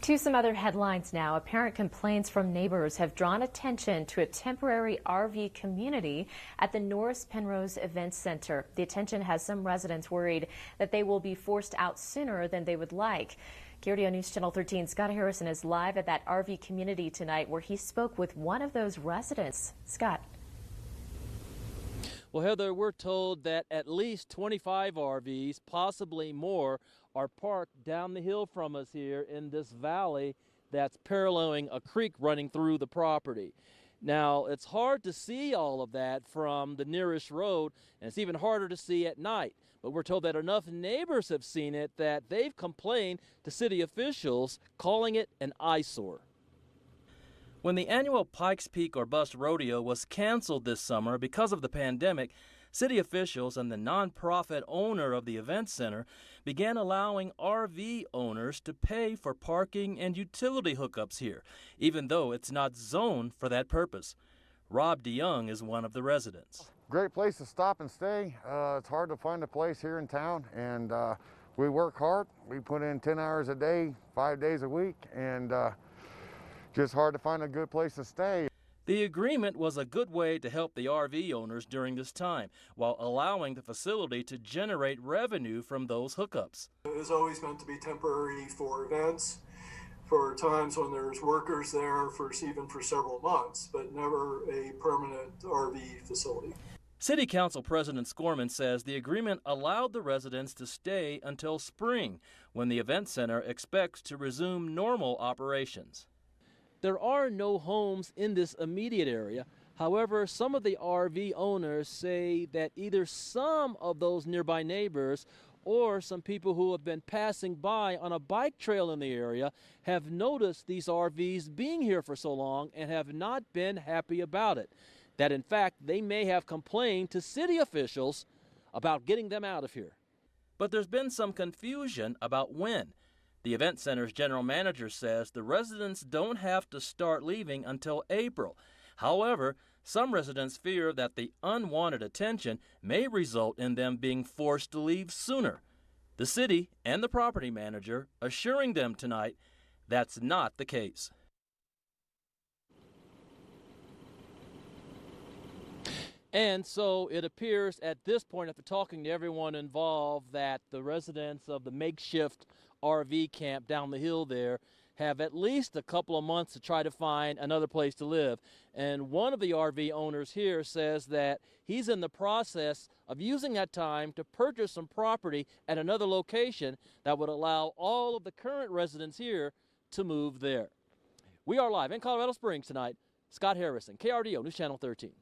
To some other headlines now. Apparent complaints from neighbors have drawn attention to a temporary RV community at the Norris Penrose Event Center. The attention has some residents worried that they will be forced out sooner than they would like. KRDO News Channel 13 Scott Harrison is live at that RV community tonight where he spoke with one of those residents. Scott. Well, Heather, we're told that at least 25 RVs, possibly more, are parked down the hill from us here in this valley that's paralleling a creek running through the property. Now, it's hard to see all of that from the nearest road, and it's even harder to see at night. But we're told that enough neighbors have seen it that they've complained to city officials, calling it an eyesore. When the annual Pikes Peak or Bust Rodeo was canceled this summer because of the pandemic, city officials and the nonprofit owner of the event center began allowing RV owners to pay for parking and utility hookups here, even though it's not zoned for that purpose. Rob DeYoung is one of the residents. Great place to stop and stay. It's hard to find a place here in town, and we work hard. We put in 10 hours a day, 5 days a week, and just hard to find a good place to stay. The agreement was a good way to help the RV owners during this time, while allowing the facility to generate revenue from those hookups. It was always meant to be temporary for events, for times when there's workers there even for several months, but never a permanent RV facility. City Council President Scorman says the agreement allowed the residents to stay until spring, when the event center expects to resume normal operations. There are no homes in this immediate area. However, some of the RV owners say that either some of those nearby neighbors or some people who have been passing by on a bike trail in the area have noticed these RVs being here for so long and have not been happy about it. That in fact, they may have complained to city officials about getting them out of here. But there's been some confusion about when. The event center's general manager says the residents don't have to start leaving until April. However, some residents fear that the unwanted attention may result in them being forced to leave sooner. The city and the property manager assuring them tonight that's not the case. And so it appears at this point, after talking to everyone involved, that the residents of the makeshift RV camp down the hill there have at least a couple of months to try to find another place to live. And one of the RV owners here says that he's in the process of using that time to purchase some property at another location that would allow all of the current residents here to move there. We are live in Colorado Springs tonight. Scott Harrison, KRDO News Channel 13.